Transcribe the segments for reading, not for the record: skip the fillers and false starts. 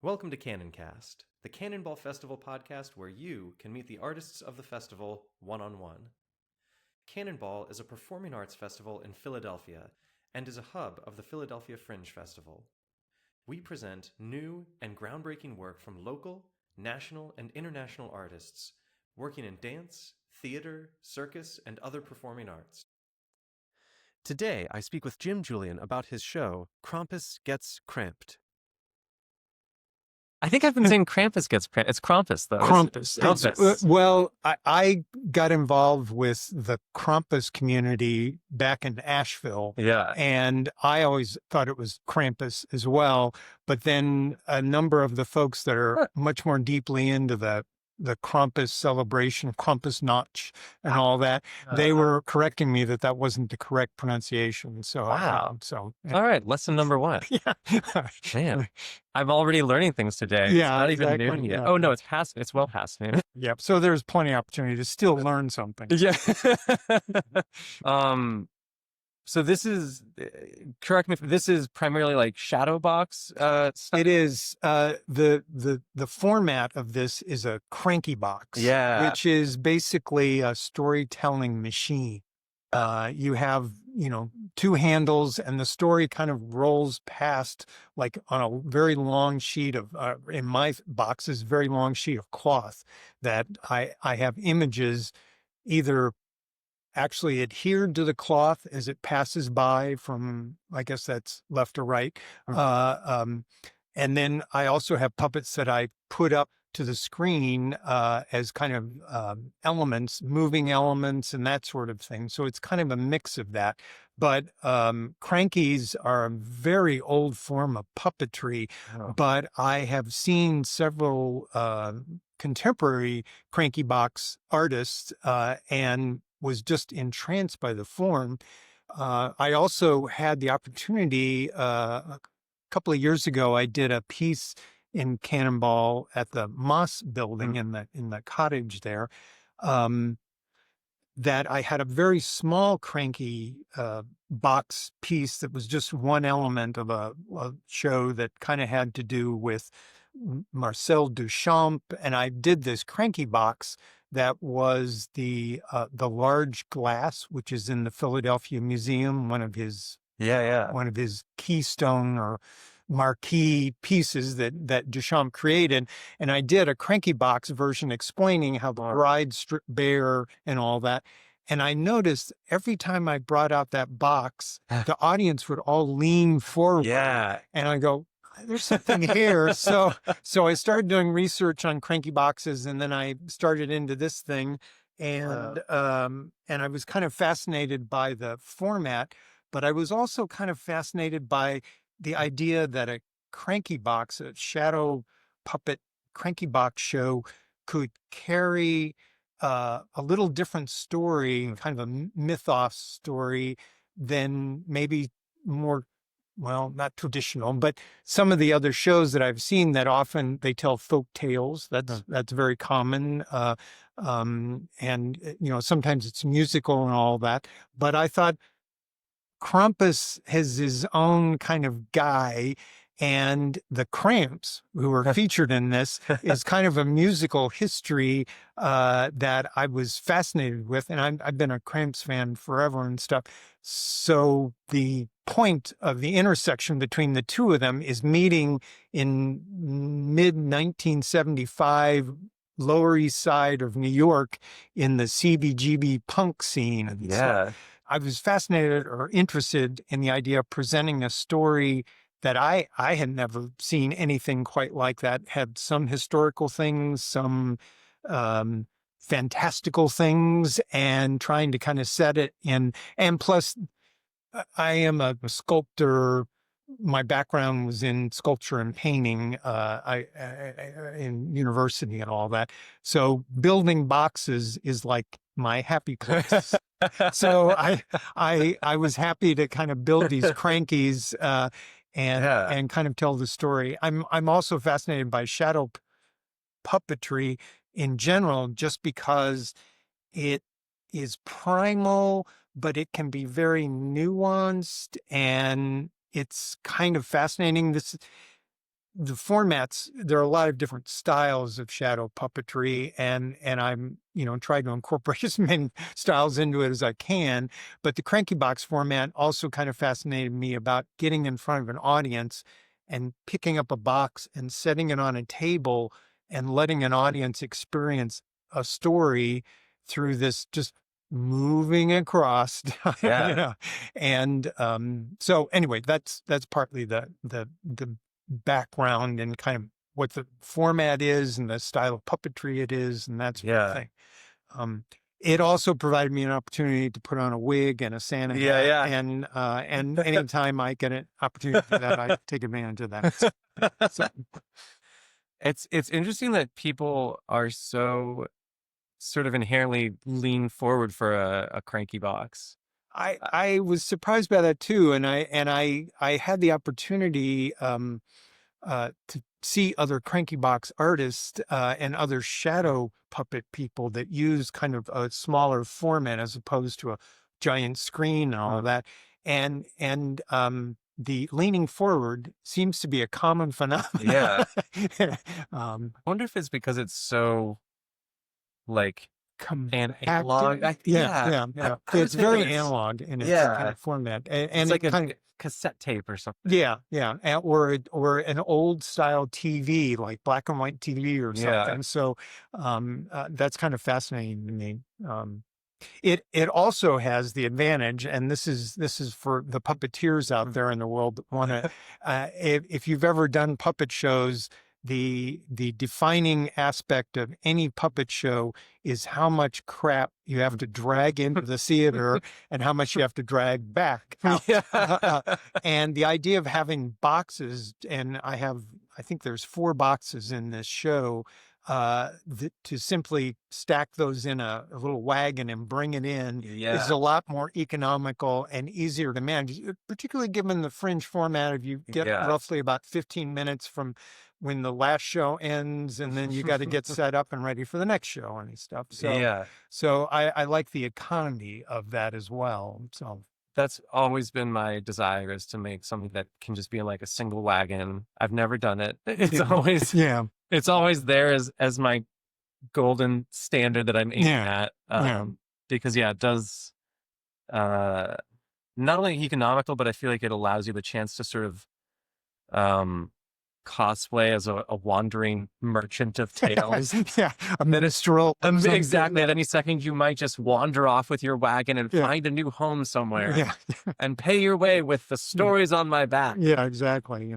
Welcome to Cannoncast, the Cannonball Festival podcast where you can meet the artists of the festival one-on-one. Cannonball is a performing arts festival in Philadelphia and is a hub of the Philadelphia Fringe Festival. We present new and groundbreaking work from local, national, and international artists working in dance, theater, circus, and other performing arts. Today, I speak with Jim Julien about his show, Krampus Gets Cramped. I think I've been saying Krampus Gets Cramped. It's Krampus, though. Krampus. Krampus. Well, I got involved with the Krampus community back in Asheville. Yeah. And I always thought it was Krampus as well. But then a number of the folks that are much more deeply into the Krampus celebration, Krampus Notch and all that, they were correcting me that wasn't the correct pronunciation. So, wow. Yeah. All right. Lesson number one. Yeah. Man, I'm already learning things today. Yeah, it's not exactly. even new yet. Yeah. Oh, no, it's past. It's well past me. Yep. So there's plenty of opportunity to still learn something. Yeah. So this is, correct me if this is primarily like shadow box stuff? It is. The format of this is a cranky box, which is basically a storytelling machine. You have, two handles and the story kind of rolls past like on a very long sheet of, in my boxes, very long sheet of cloth that I have images either actually adhered to the cloth as it passes by from, I guess that's left to right. And then I also have puppets that I put up to the screen as kind of elements, moving elements and that sort of thing. So it's kind of a mix of that. But crankies are a very old form of puppetry, but I have seen several contemporary cranky box artists and was just entranced by the form. I also had the opportunity, a couple of years ago, I did a piece in Cannonball at the Moss building in the cottage there, that I had a very small cranky box piece that was just one element of a show that kind of had to do with Marcel Duchamp, and I did this cranky box that was the large glass, which is in the Philadelphia Museum, one of his keystone or marquee pieces that Duchamp created. And I did a cranky box version explaining how the bride stripped bare and all that. And I noticed every time I brought out that box, the audience would all lean forward. Yeah. And I go, there's something here. So I started doing research on cranky boxes, and then I started into this thing, and I was kind of fascinated by the format, but I was also kind of fascinated by the idea that a cranky box, a shadow puppet cranky box show, could carry a little different story, kind of a mythos story than maybe more, well, not traditional, but some of the other shows that I've seen that often they tell folk tales. That's very common. And, sometimes it's musical and all that. But I thought Krampus has his own kind of guy, and the Cramps, who are featured in this, is kind of a musical history that I was fascinated with. And I've been a Cramps fan forever and stuff. So the point of the intersection between the two of them is meeting in mid-1975, Lower East Side of New York in the CBGB punk scene. Yeah. So I was fascinated or interested in the idea of presenting a story that I had never seen anything quite like that. Had some historical things, some fantastical things, and trying to kind of set it in. And plus, I am a sculptor. My background was in sculpture and painting in university and all that. So building boxes is like my happy place. So I was happy to kind of build these crankies and kind of tell the story. I'm also fascinated by shadow puppetry in general, just because it is primal, but it can be very nuanced, and it's kind of fascinating. the formats, there are a lot of different styles of shadow puppetry, and I'm, trying to incorporate as many styles into it as I can. But the cranky box format also kind of fascinated me about getting in front of an audience and picking up a box and setting it on a table and letting an audience experience a story through this just moving across, And so anyway, that's partly the background and kind of what the format is and the style of puppetry it is, and that sort of thing. It also provided me an opportunity to put on a wig and a Santa hat, and anytime I get an opportunity to do that, I take advantage of that. So. It's interesting that people are so sort of inherently lean forward for a cranky box. I was surprised by that too, and I had the opportunity to see other cranky box artists and other shadow puppet people that use kind of a smaller format as opposed to a giant screen and all of that, and the leaning forward seems to be a common phenomenon. I wonder if it's because it's so like analog. It's very analog in its kind of format, and it's like it kind of cassette tape or something. Or an old style TV, like black and white TV or something. So that's kind of fascinating to me. It also has the advantage, and this is for the puppeteers out there in the world that want to. If you've ever done puppet shows, the defining aspect of any puppet show is how much crap you have to drag into the theater and how much you have to drag back out. And the idea of having boxes, and I think there's 4 boxes in this show, to simply stack those in a little wagon and bring it in is a lot more economical and easier to manage, particularly given the fringe format of you get roughly about 15 minutes from when the last show ends, and then you got to get set up and ready for the next show and stuff. So I like the economy of that as well. So that's always been my desire, is to make something that can just be like a single wagon. I've never done it. It's always it's always there as my golden standard that I'm aiming at. Because it does not only economical, but I feel like it allows you the chance to sort of cosplay as a wandering merchant of tales. A minstrel. Exactly. At any second, you might just wander off with your wagon and find a new home somewhere and pay your way with the stories on my back. Yeah, exactly.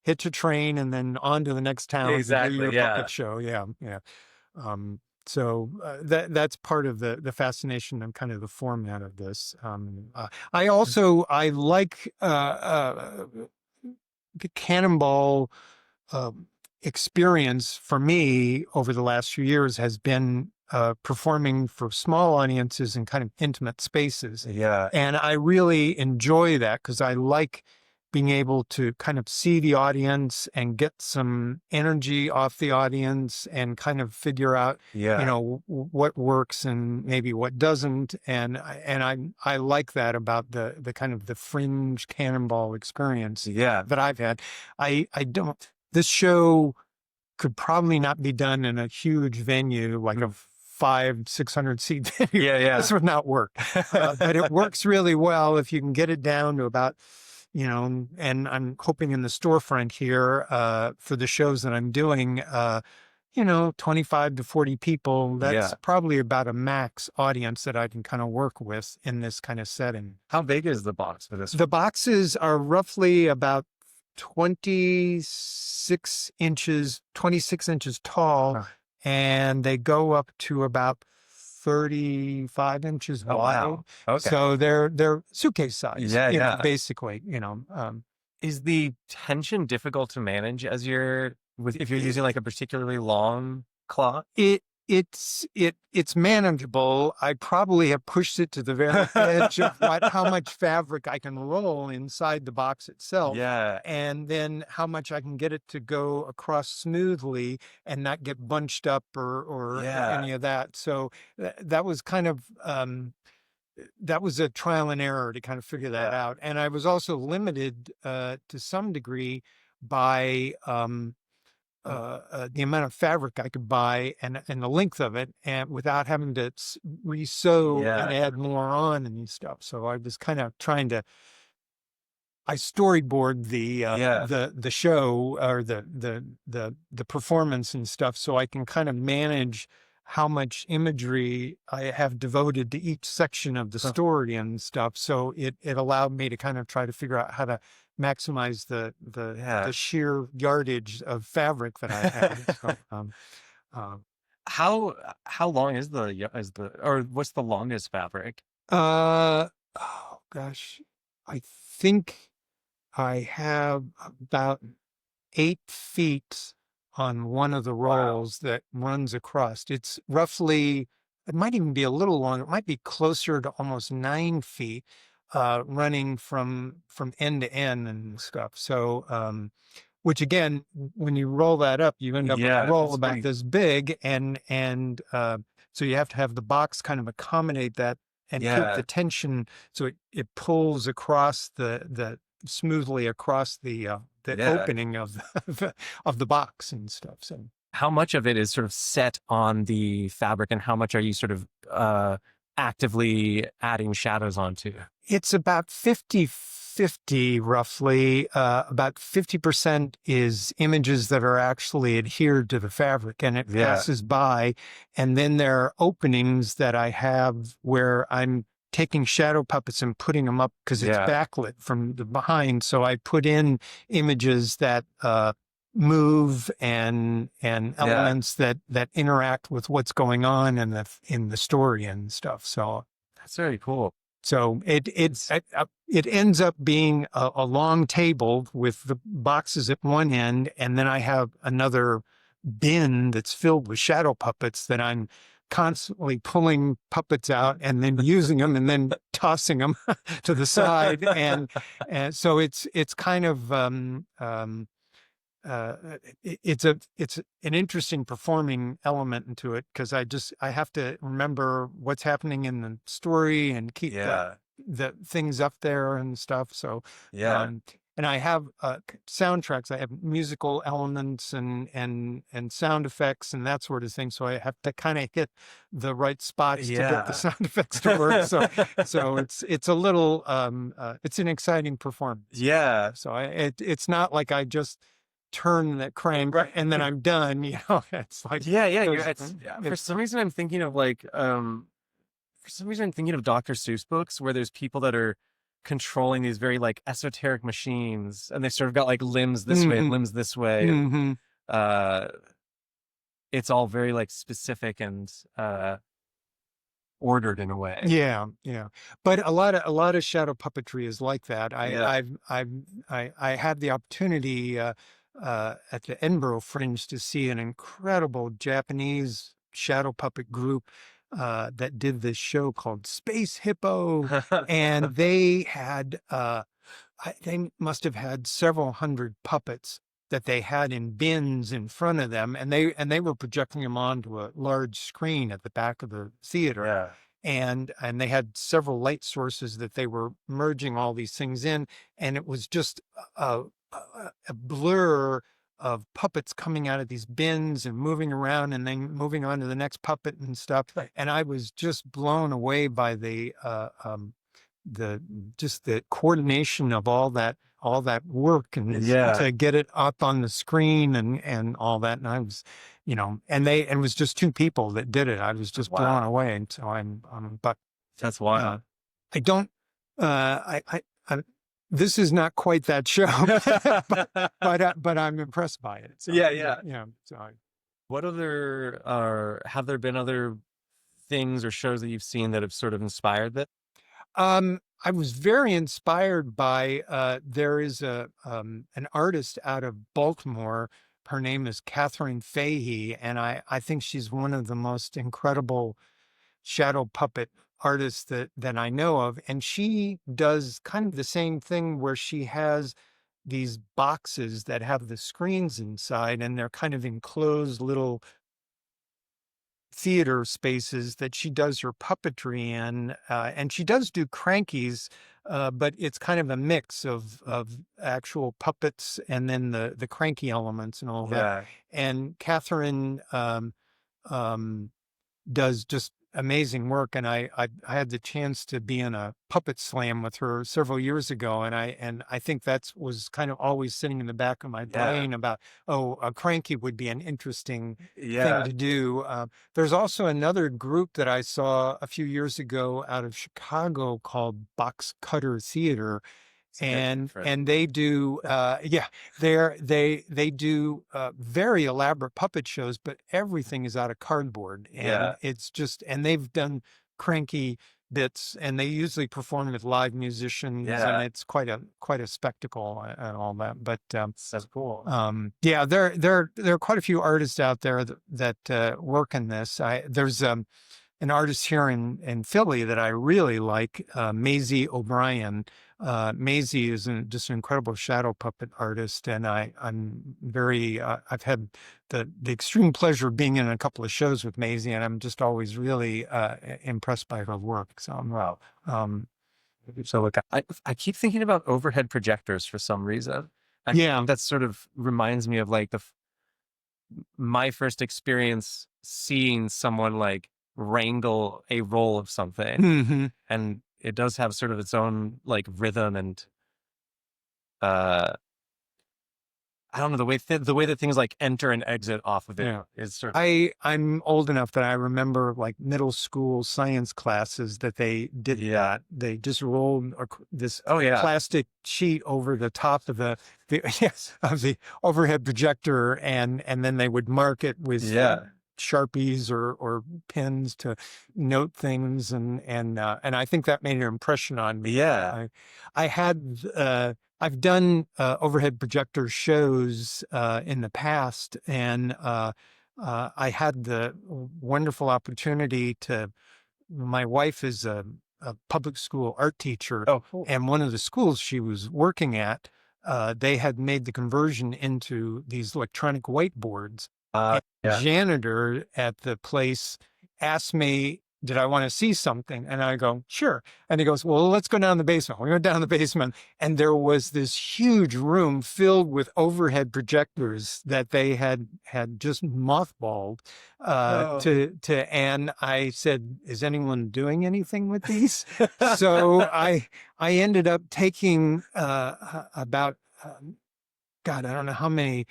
Hitch a train and then on to the next town. Exactly. To do your puppet show. So that's part of the fascination and kind of the format of this. I like the Cannonball experience for me over the last few years has been performing for small audiences in kind of intimate spaces. And I really enjoy that because I like being able to kind of see the audience and get some energy off the audience and kind of figure out, what works and maybe what doesn't. And I like that about the kind of the fringe Cannonball experience that I've had. This show could probably not be done in a huge venue, like a 500-600 seat venue. This would not work. But it works really well if you can get it down to about, and I'm hoping in the storefront here for the shows that I'm doing, 25 to 40 people. That's probably about a max audience that I can kind of work with in this kind of setting. How big is the box for this? The boxes are roughly about 26 inches tall, and they go up to about 35 inches wide. Wow. Okay. So they're suitcase size. Basically, Is the tension difficult to manage if you're using like a particularly long cloth? It's manageable. I probably have pushed it to the very edge of how much fabric I can roll inside the box itself. And then how much I can get it to go across smoothly and not get bunched up or any of that. So that was kind of that was a trial and error to kind of figure that out. And I was also limited to some degree by the amount of fabric I could buy and the length of it, and without having to re-sew and add more on and stuff. So I was kind of trying to. I storyboard the show or the performance and stuff, so I can kind of manage how much imagery I have devoted to each section of the story and stuff. So it allowed me to kind of try to figure out how to maximize the sheer yardage of fabric that I had. So, how long is or what's the longest fabric? Oh gosh, I think I have about 8 feet on one of the rolls that runs across. It's roughly, it might even be a little longer. It might be closer to almost 9 feet, running from end to end and stuff. So, which again, when you roll that up, you end up with a roll about this big, and so you have to have the box kind of accommodate that and keep the tension, so it pulls across the smoothly across the opening of the box and stuff. So how much of it is sort of set on the fabric, and how much are you sort of actively adding shadows onto? It's about 50-50 roughly. About 50% is images that are actually adhered to the fabric, and it passes by. And then there are openings that I have where I'm taking shadow puppets and putting them up because it's backlit from the behind. So I put in images that move and elements that interact with what's going on in the story and stuff. So that's very cool. So it ends up being a long table with the boxes at one end, and then I have another bin that's filled with shadow puppets that I'm constantly pulling puppets out and then using them and then tossing them to the side, and so it's kind of it's an interesting performing element into it, because I have to remember what's happening in the story and keep the things up there and stuff. So and I have soundtracks. I have musical elements and sound effects and that sort of thing. So I have to kind of hit the right spots to get the sound effects to work. So it's a little it's an exciting performance. Yeah. So it's not like I just turn that crank and then I'm done. You know, it's like for some reason I'm thinking of Dr. Seuss books where there's people that are controlling these very like esoteric machines, and they sort of got like limbs this way and limbs this way. It's all very like specific and ordered in a way. Yeah. But a lot of shadow puppetry is like that. I had the opportunity at the Edinburgh Fringe to see an incredible Japanese shadow puppet group that did this show called Space Hippo, and they had they must have had several hundred puppets that they had in bins in front of them, and they were projecting them onto a large screen at the back of the theater. And they had several light sources that they were merging all these things in, and it was just a blur of puppets coming out of these bins and moving around and then moving on to the next puppet and stuff. And I was just blown away by the coordination of all that work and to get it up on the screen and all that. And I was, and it was just 2 people that did it. I was just blown away. And so but that's wild. I don't, this is not quite that show, but I'm impressed by it. So, So what have there been other things or shows that you've seen that have sort of inspired that? I was very inspired by, there is an artist out of Baltimore. Her name is Catherine Fahey, and I think she's one of the most incredible shadow puppet artists that I know of. And she does kind of the same thing where she has these boxes that have the screens inside, and they're kind of enclosed little theater spaces that she does her puppetry in, and she does do crankies but it's kind of a mix of actual puppets and then the cranky elements and all that. And Catherine does just amazing work, and I had the chance to be in a puppet slam with her several years ago, and I think that was kind of always sitting in the back of my brain about, a cranky would be an interesting thing to do. There's also another group that I saw a few years ago out of Chicago called Box Cutter Theater. And they do they do very elaborate puppet shows, but everything is out of cardboard, and it's just, and they've done cranky bits, and they usually perform with live musicians, and it's quite a spectacle and all that. But that's cool. There are quite a few artists out there that work in this. There's an artist here in Philly that I really like, Maisie O'Brien. Maisie is just an incredible shadow puppet artist, and I'm very, I've had the extreme pleasure of being in a couple of shows with Maisie, and I'm just always really impressed by her work. So, wow. So look, I keep thinking about overhead projectors for some reason. That sort of reminds me of like my first experience seeing someone like wrangle a roll of something, and it does have sort of its own like rhythm, and I don't know, the way that things like enter and exit off of it is sort of. I'm old enough that I remember like middle school science classes that they did that. They just rolled this plastic sheet over the top of the overhead projector, and then they would mark it with Sharpies or pins to note things, and I think that made an impression on me. I've done overhead projector shows in the past, and I had the wonderful opportunity my wife is a public school art teacher, and one of the schools she was working at, they had made the conversion into these electronic whiteboards. Janitor at the place asked me, did I want to see something? And I go, sure. And he goes, well, let's go down the basement. We went down the basement, and there was this huge room filled with overhead projectors that they had just mothballed and I said, is anyone doing anything with these? So I ended up taking about, God, I don't know how many,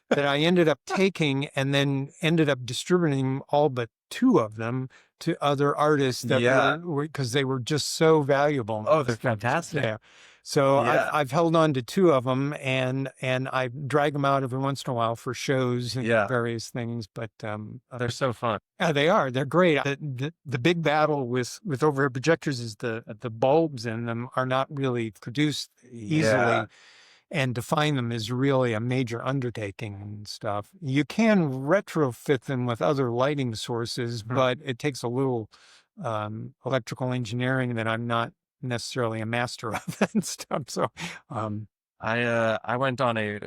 that I ended up taking, and then ended up distributing all but 2 of them to other artists that because they were just so valuable. Oh, they're fantastic. Yeah. So I've held on to 2 of them, and I drag them out every once in a while for shows and various things. But they're so fun. Yeah, they are. They're great. The big battle with overhead projectors is the bulbs in them are not really produced easily. And to find them is really a major undertaking and stuff. You can retrofit them with other lighting sources, but it takes a little electrical engineering that I'm not necessarily a master of and stuff. So I went on a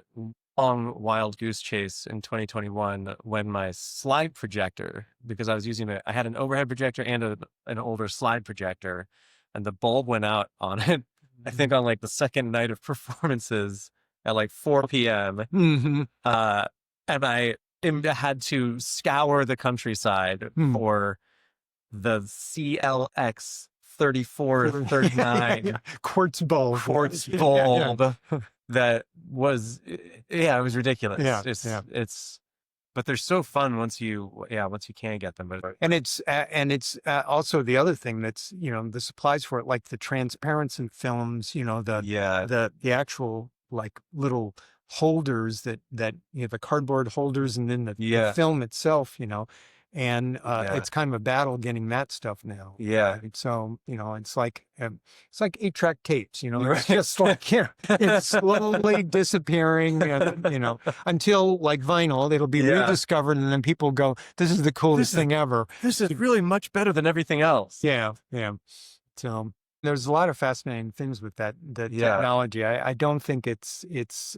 long wild goose chase in 2021 when my slide projector, because I was using I had an overhead projector and an older slide projector, and the bulb went out on it. I think on like the second night of performances at like 4 p.m. And I had to scour the countryside for the CLX 3439 quartz bulb. That was, it was ridiculous. But they're so fun once you can get them. But and it's also the other thing that's, the supplies for it, like the transparency films, the actual like little holders that the cardboard holders, and then the film itself, and it's kind of a battle getting that stuff now. So it's like 8-track tapes. It's just like it's slowly disappearing. Until like vinyl, it'll be rediscovered, and then people go, "This is the coolest thing ever. This is really much better than everything else." Yeah. So there's a lot of fascinating things with that technology. I don't think it's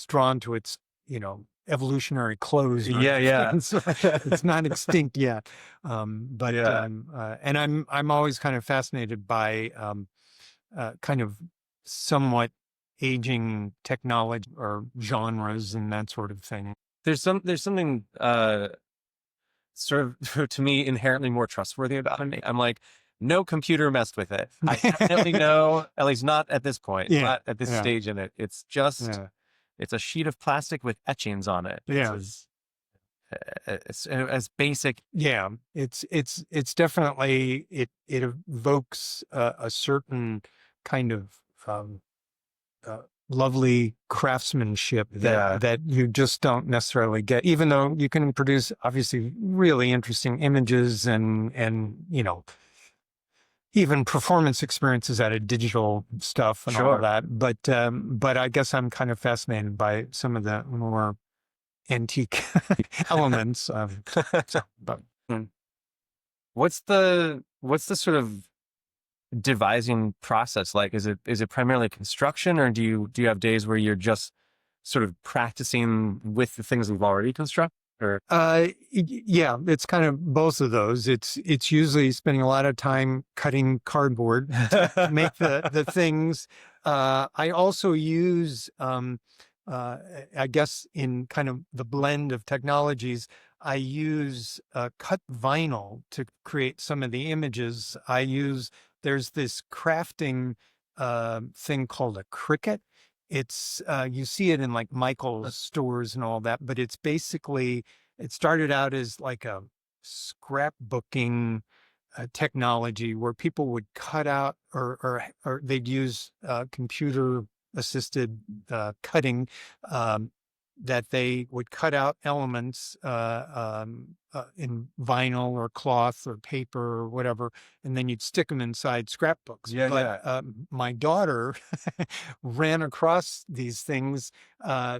drawn to its evolutionary close. It's not extinct yet. And I'm always kind of fascinated by kind of somewhat aging technology or genres and that sort of thing. There's something sort of to me inherently more trustworthy about it. I'm like, no computer messed with it. I definitely know, at least not at this point, not at this stage in it. It's just it's a sheet of plastic with etchings on it. It's as basic. Yeah, it's definitely it evokes a certain kind of lovely craftsmanship that you just don't necessarily get, even though you can produce obviously really interesting images and you know, even performance experiences out of digital stuff and all of that. But I guess I'm kind of fascinated by some of the more antique elements of What's the sort of devising process like? Is it primarily construction, or do you have days where you're just sort of practicing with the things you've already constructed? Or yeah, it's kind of both of those. It's usually spending a lot of time cutting cardboard to make the things. I also use I guess in kind of the blend of technologies, I use cut vinyl to create some of the images. There's this crafting thing called a Cricut. It's you see it in like Michael's stores and all that, but it's basically, it started out as like a scrapbooking technology where people would cut out or they'd use computer assisted cutting, that they would cut out elements in vinyl or cloth or paper or whatever, and then you'd stick them inside scrapbooks. My daughter ran across these things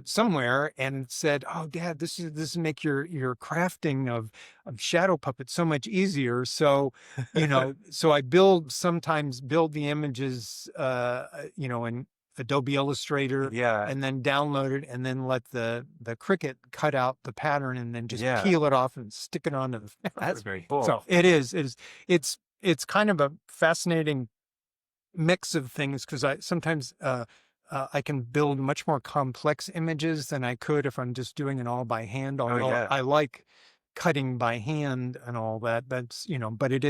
somewhere and said, "Oh, Dad, this is make your crafting of shadow puppets so much easier." So, you know, so I sometimes build the images, you know, in Adobe Illustrator, and then download it, and then let the Cricut cut out the pattern, and then just peel it off and stick it onto the fabric. That's very cool. So it's kind of a fascinating mix of things, because I sometimes I can build much more complex images than I could if I'm just doing it all by hand. Although I like cutting by hand and all that. That's, you know, but it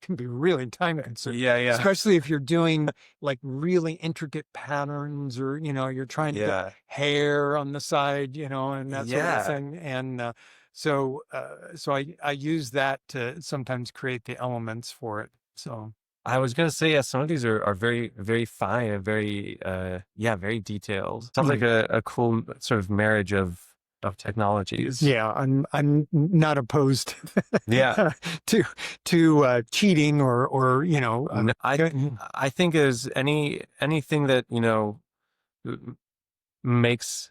can be really time consuming. Especially if you're doing like really intricate patterns, or, you know, you're trying to get hair on the side, you know, and that sort of thing. And so I use that to sometimes create the elements for it. So I was going to say, some of these are very, very fine, very, very detailed. Sounds like a cool sort of marriage of technologies. Yeah, I'm not opposed to cheating or you know. I think as anything that, you know, makes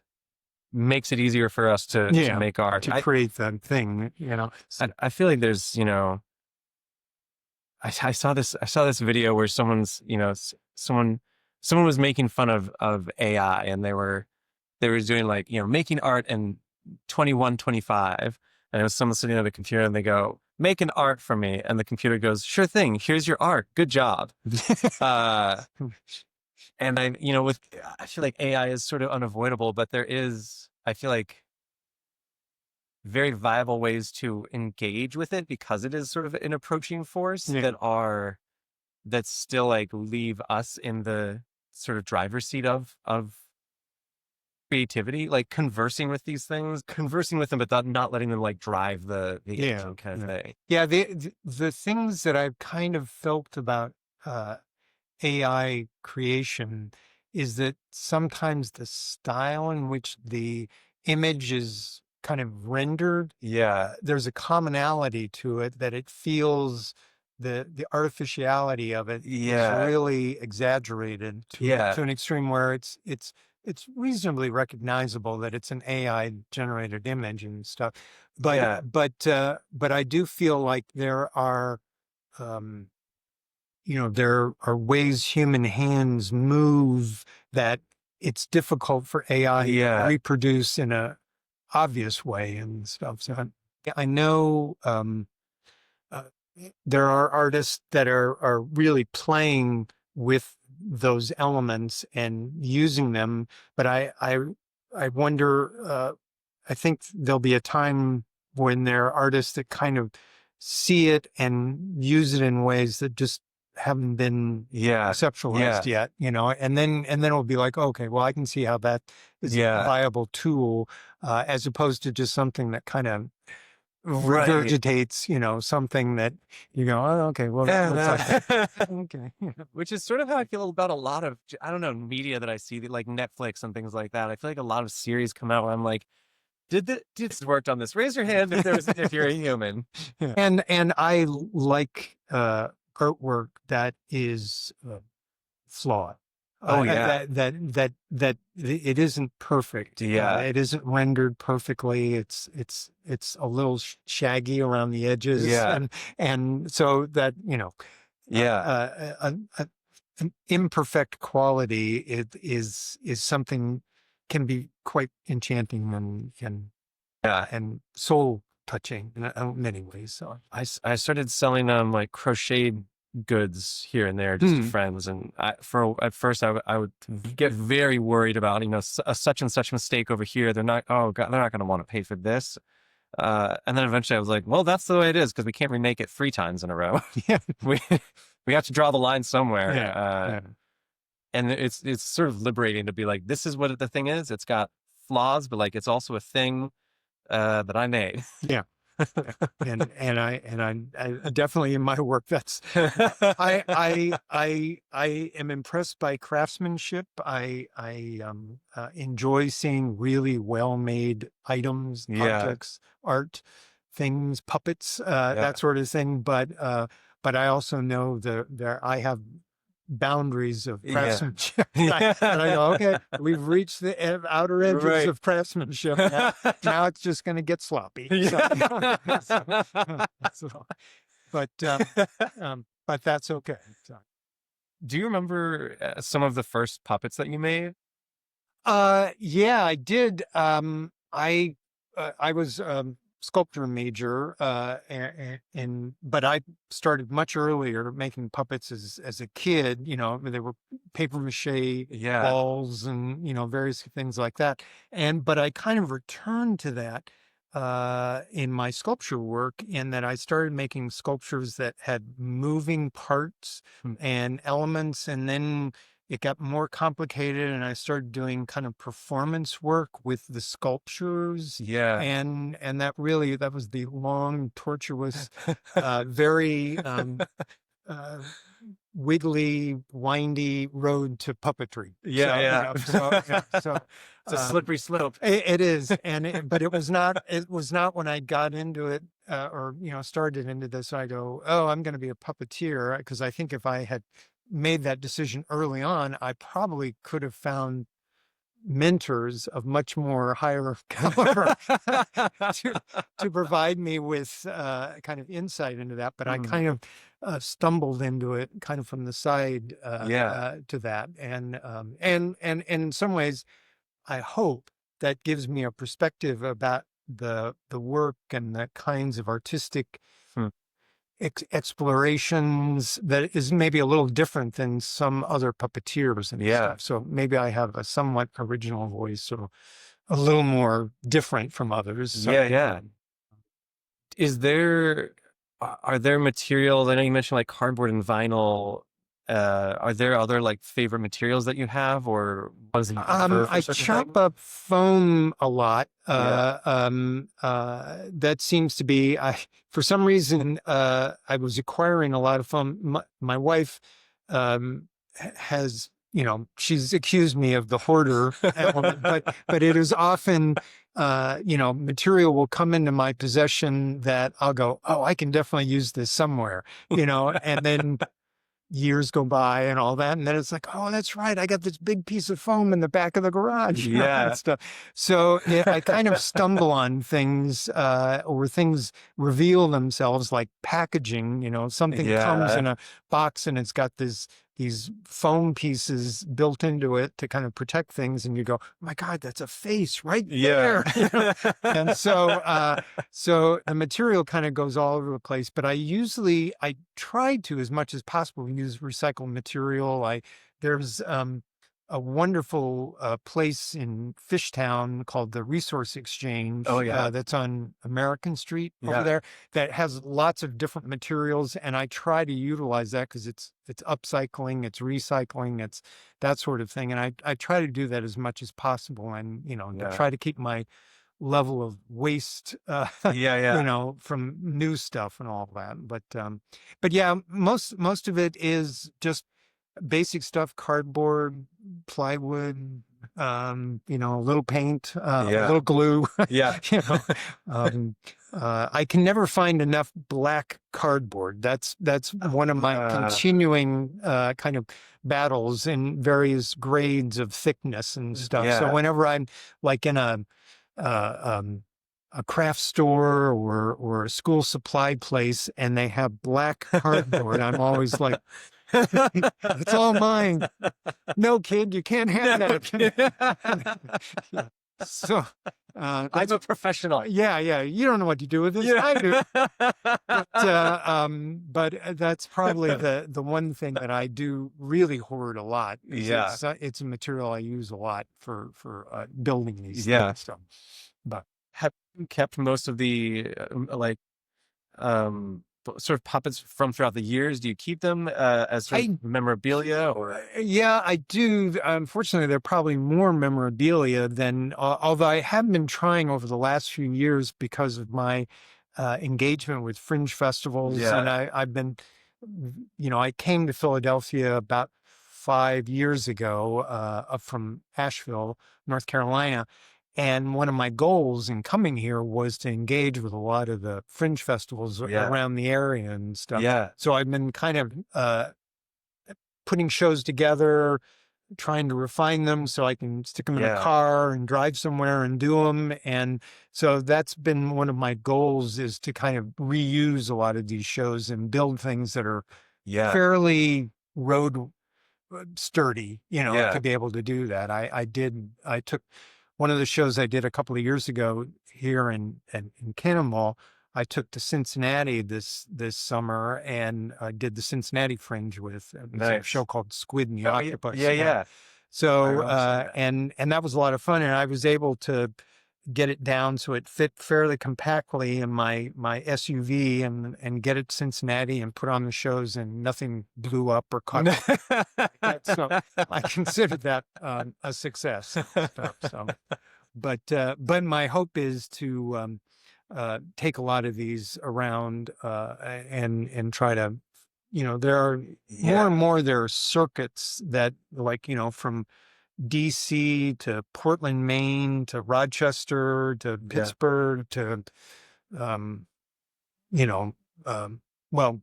it easier for us to make art, to create that thing, you know. So. I feel like there's, you know, I saw this video where someone was making fun of AI, and they were doing like, you know, making art in 2125, and it was someone sitting at a computer, and they go, "Make an art for me," and the computer goes, "Sure thing, here's your art, good job." And I feel like AI is sort of unavoidable, but there is, I feel like, very viable ways to engage with it, because it is sort of an approaching force that still like leave us in the sort of driver's seat of creativity, like conversing with them, but not letting them like drive the action kind of thing. Yeah, the things that I've kind of felt about AI creation is that sometimes the style in which the image is kind of rendered, there's a commonality to it, that it feels the artificiality of it is really exaggerated to an extreme where it's reasonably recognizable that it's an AI generated image and stuff. But I do feel like there are there are ways human hands move that it's difficult for AI to reproduce in a obvious way and stuff. So I know there are artists that are really playing with those elements and using them. But I wonder, I think there'll be a time when there are artists that kind of see it and use it in ways that just haven't been conceptualized yet, and then it'll be like, okay, well, I can see how that is a viable tool, as opposed to just something that kind of regurgitates, something that you go, oh, okay, well, okay. Which is sort of how I feel about a lot of, I don't know, media that I see, like Netflix and things like that. I feel like a lot of series come out where I'm like, did this worked on this? Raise your hand if you're a human. Yeah. And I like artwork that is flawed. That it isn't perfect. It isn't rendered perfectly. It's a little shaggy around the edges. And so that an imperfect quality is something can be quite enchanting and soul touching in many ways. So I started selling like crocheted goods here and there just to friends, and at first I would get very worried about a such and such mistake over here. They're not going to want to pay for this, and then eventually I was like, well, that's the way it is because we can't remake it 3 times in a row. we have to draw the line somewhere. And it's sort of liberating to be like, this is what the thing is. It's got flaws, but like it's also a thing that I made. And I definitely in my work that's I am impressed by craftsmanship. I enjoy seeing really well made items, objects, art, things, puppets, that sort of thing. But I also know that I have boundaries of craftsmanship. And I go, okay, we've reached the outer edges of craftsmanship. Now it's just going to get sloppy. But that's okay. Do you remember some of the first puppets that you made? Yeah, I did. I was sculptor major, but I started much earlier making puppets as a kid. They were paper mache balls and various things like that. But I kind of returned to that in my sculpture work, in that I started making sculptures that had moving parts and elements, and then it got more complicated, and I started doing kind of performance work with the sculptures. And that was the long, tortuous, very wiggly, windy road to puppetry. So it's a slippery slope. It is, but it was not. It was not when I got into it, or started into this. I go, oh, I'm going to be a puppeteer, because I think if I had made that decision early on, I probably could have found mentors of much more higher caliber to provide me with kind of insight into that. But I kind of stumbled into it kind of from the side to that. And in some ways, I hope that gives me a perspective about the work and the kinds of artistic explorations that is maybe a little different than some other puppeteers and stuff. So maybe I have a somewhat original voice, or a little more different from others. So. Are there materials? I know you mentioned like cardboard and vinyl. Are there other like favorite materials that you have, or I chop up foam a lot. That seems to be, for some reason, I was acquiring a lot of foam. My wife has, she's accused me of the hoarder element, but it is often, material will come into my possession that I'll go, oh, I can definitely use this somewhere, and then years go by and all that, and then it's like, oh, that's right, I got this big piece of foam in the back of the garage. And stuff. So I kind of stumble on things, or things reveal themselves, like packaging. Something comes in a box and it's got this these foam pieces built into it to kind of protect things, and you go, oh my God, that's a face right there. And so the material kind of goes all over the place, but I try to, as much as possible, use recycled material. There's a wonderful place in Fishtown called the Resource Exchange. That's on American Street over there, that has lots of different materials, and I try to utilize that because it's upcycling, it's recycling, it's that sort of thing, and I try to do that as much as possible, and to try to keep my level of waste from new stuff and all that. But yeah, most of it is just basic stuff: cardboard, plywood, a little paint, a little glue. I can never find enough black cardboard. That's one of my continuing kind of battles in various grades of thickness and stuff. So whenever I'm like in a craft store or a school supply place and they have black cardboard, I'm always like, it's all mine. No, kid, you can't have that. So I'm a professional. Yeah. You don't know what to do with this. I do. But that's probably the one thing that I do really hoard a lot. It's a material I use a lot for building these things. So, but have you kept most of the sort of puppets from throughout the years? Do you keep them as sort of memorabilia? Or yeah, I do. Unfortunately, they're probably more memorabilia than. Although I have been trying over the last few years because of my engagement with fringe festivals, and I've been, I came to Philadelphia about 5 years ago, up from Asheville, North Carolina. And one of my goals in coming here was to engage with a lot of the fringe festivals around the area and stuff. So I've been kind of putting shows together, trying to refine them so I can stick them in a car and drive somewhere and do them. And so that's been one of my goals, is to kind of reuse a lot of these shows and build things that are fairly road sturdy, to be able to do that. I took one of the shows I did a couple of years ago here in Cannonball. I took to Cincinnati this summer, and I did the Cincinnati Fringe with a show called Squid and the Octopus. So and that was a lot of fun, and I was able to get it down so it fit fairly compactly in my SUV and get it to Cincinnati and put on the shows, and nothing blew up or caught. So I considered that a success. But my hope is to take a lot of these around and try to, there are more and more, there are circuits that, like, from DC to Portland, Maine, to Rochester, to Pittsburgh, to,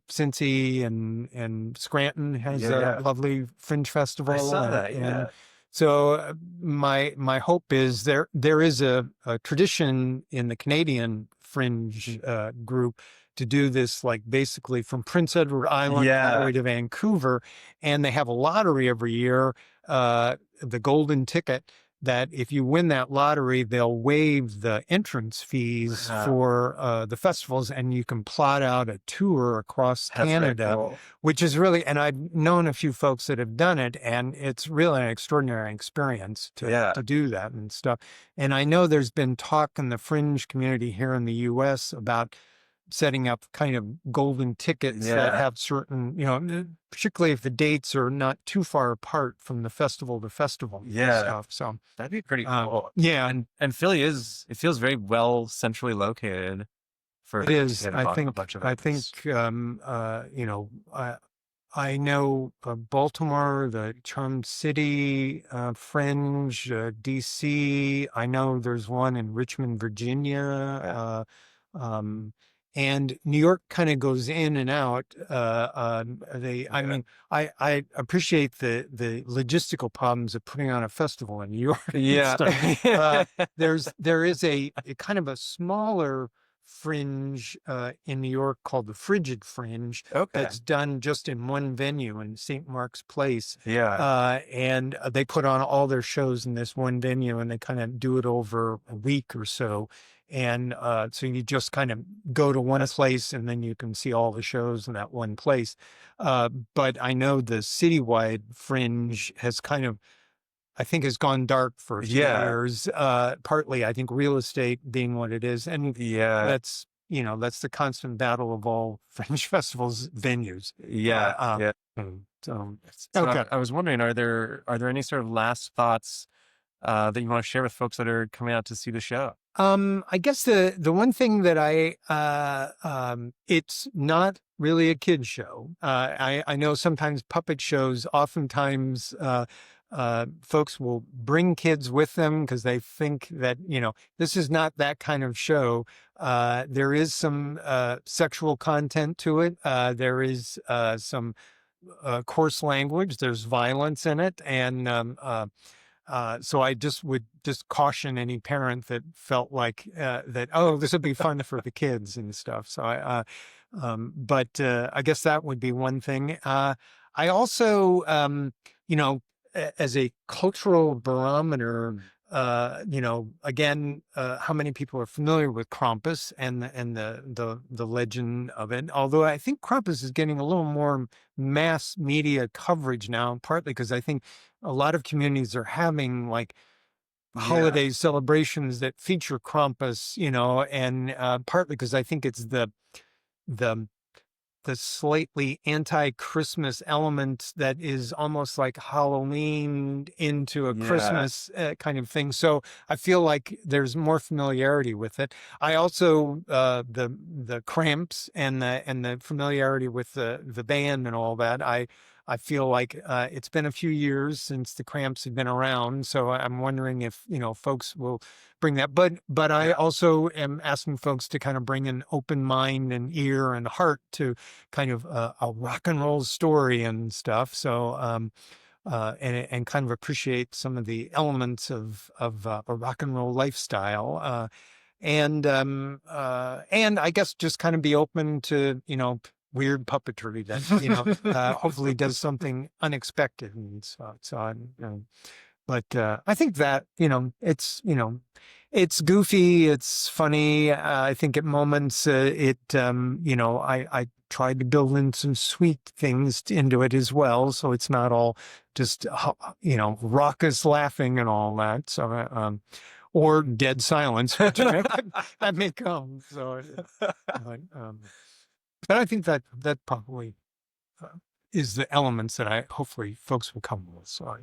Cincy and Scranton has a lovely fringe festival. I saw that, So my hope is there is a tradition in the Canadian fringe group to do this, like basically from Prince Edward Island all the way to Vancouver, and they have a lottery every year, the golden ticket, that if you win that lottery, they'll waive the entrance fees for the festivals, and you can plot out a tour across Canada, which is really, and I've known a few folks that have done it, and it's really an extraordinary experience to do that and stuff. And I know there's been talk in the fringe community here in the U.S. about setting up kind of golden tickets that have certain, particularly if the dates are not too far apart from the festival to festival and stuff. So that'd be pretty cool. And Philly it feels very well centrally located for it is. I think I know Baltimore, the Charm City Fringe, DC. I know there's one in Richmond, Virginia. And New York kind of goes in and out. I appreciate the logistical problems of putting on a festival in New York. There is a kind of a smaller fringe in New York called the Frigid Fringe. Okay. That's done just in one venue in St. Mark's Place. Yeah. And they put on all their shows in this one venue, and they kind of do it over a week or so. And so you just kind of go to one place, and then you can see all the shows in that one place. But I know the citywide fringe has kind of, I think, has gone dark for a few years. Partly, I think, real estate being what it is, and that's the constant battle of all fringe festivals venues. So okay. I was wondering, are there any sort of last thoughts that you want to share with folks that are coming out to see the show? I guess the one thing that it's not really a kid show. I know sometimes puppet shows, oftentimes folks will bring kids with them because they think that, this is not that kind of show. There is some sexual content to it. There is some coarse language. There's violence in it. And so I would caution any parent that felt like that, oh, this would be fun for the kids and stuff. So but I guess that would be one thing. I also, as a cultural barometer, again, how many people are familiar with Krampus and the legend of it? Although I think Krampus is getting a little more mass media coverage now, partly because I think a lot of communities are having like holiday celebrations that feature Krampus, and partly because I think it's the slightly anti-Christmas element that is almost like Halloween into a Christmas kind of thing. So I feel like there's more familiarity with it. I also the cramps and the familiarity with the band and all that. I feel like it's been a few years since the Cramps have been around, so I'm wondering if folks will bring that. But I also am asking folks to kind of bring an open mind and ear and heart to kind of a rock and roll story and stuff. So and kind of appreciate some of the elements of a rock and roll lifestyle. And I guess just kind of be open to weird puppetry that hopefully does something unexpected, and so but I think that it's goofy, it's funny. I think at moments I tried to build in some sweet things into it as well, so it's not all just raucous laughing and all that. So or dead silence, which that may come. So. But I think that probably is the elements that hopefully folks will come with. So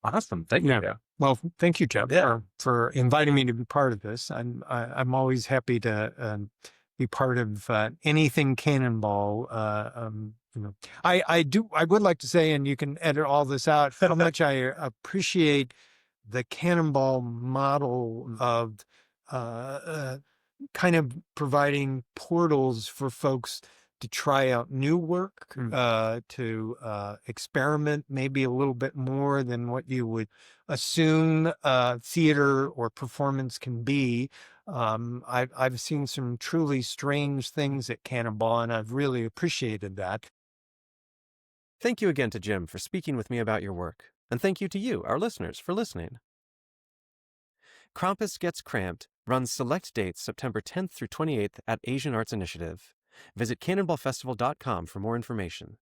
awesome. Thank you. Yeah. Well, thank you, Jeff, for inviting me to be part of this. I'm always happy to be part of anything Cannonball. I would like to say, and you can edit all this out, how much I appreciate the Cannonball model of kind of providing portals for folks to try out new work, to experiment maybe a little bit more than what you would assume theater or performance can be. I've seen some truly strange things at Cannonball, and I've really appreciated that. Thank you again to Jim for speaking with me about your work, and thank you to you, our listeners, for listening. Krampus Gets Cramped runs select dates September 10th through 28th at Asian Arts Initiative. Visit cannonballfestival.com for more information.